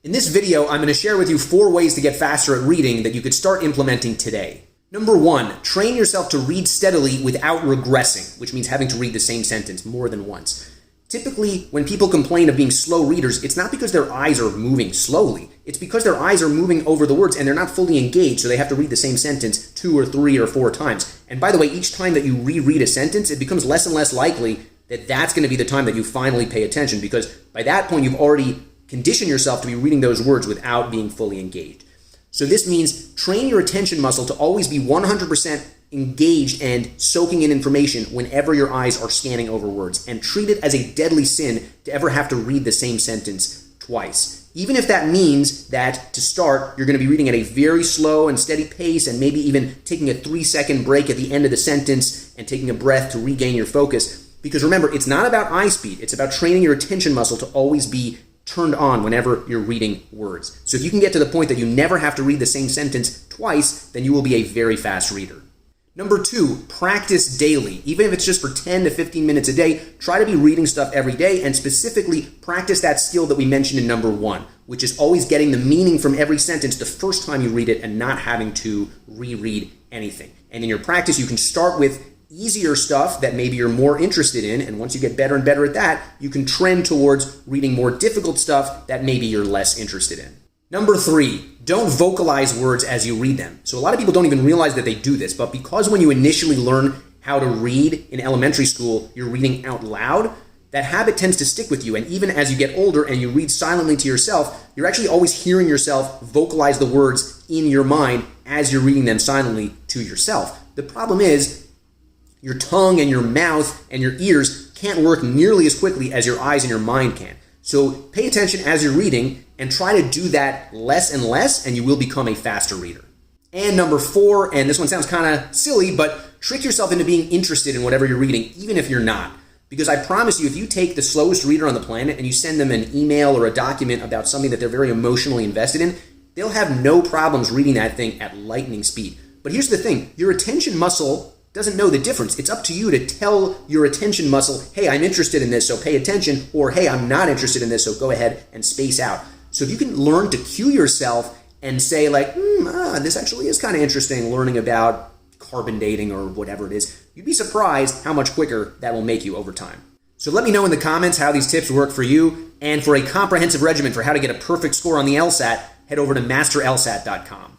In this video, I'm going to share with you 4 ways to get faster at reading that you could start implementing today. Number 1, train yourself to read steadily without regressing, which means having to read the same sentence more than once. Typically, when people complain of being slow readers, it's not because their eyes are moving slowly. It's because their eyes are moving over the words and they're not fully engaged, so they have to read the same sentence 2 or 3 or 4 times. And by the way, each time that you reread a sentence, it becomes less and less likely that that's going to be the time that you finally pay attention, because by that point, you've already conditioned yourself to be reading those words without being fully engaged. So this means train your attention muscle to always be 100% engaged and soaking in information whenever your eyes are scanning over words, and treat it as a deadly sin to ever have to read the same sentence twice. Even if that means that to start, you're going to be reading at a very slow and steady pace and maybe even taking a 3-second break at the end of the sentence and taking a breath to regain your focus. Because remember, it's not about eye speed, it's about training your attention muscle to always be turned on whenever you're reading words. So if you can get to the point that you never have to read the same sentence twice, then you will be a very fast reader. Number 2, practice daily. Even if it's just for 10 to 15 minutes a day, try to be reading stuff every day and specifically practice that skill that we mentioned in number 1, which is always getting the meaning from every sentence the first time you read it and not having to reread anything. And in your practice, you can start with easier stuff that maybe you're more interested in, and once you get better and better at that, you can trend towards reading more difficult stuff that maybe you're less interested in. Number 3, don't vocalize words as you read them. So a lot of people don't even realize that they do this, but because when you initially learn how to read in elementary school, you're reading out loud, that habit tends to stick with you. And even as you get older and you read silently to yourself, you're actually always hearing yourself vocalize the words in your mind as you're reading them silently to yourself. The problem is, your tongue and your mouth and your ears can't work nearly as quickly as your eyes and your mind can. So pay attention as you're reading and try to do that less and less, and you will become a faster reader. And number 4, and this one sounds kind of silly, but trick yourself into being interested in whatever you're reading, even if you're not. Because I promise you, if you take the slowest reader on the planet and you send them an email or a document about something that they're very emotionally invested in, they'll have no problems reading that thing at lightning speed. But here's the thing, your attention muscle doesn't know the difference. It's up to you to tell your attention muscle, hey, I'm interested in this, so pay attention, or hey, I'm not interested in this, so go ahead and space out. So if you can learn to cue yourself and say like, this actually is kind of interesting, learning about carbon dating or whatever it is, you'd be surprised how much quicker that will make you over time. So let me know in the comments how these tips work for you, and for a comprehensive regimen for how to get a perfect score on the LSAT, head over to MasterLSAT.com.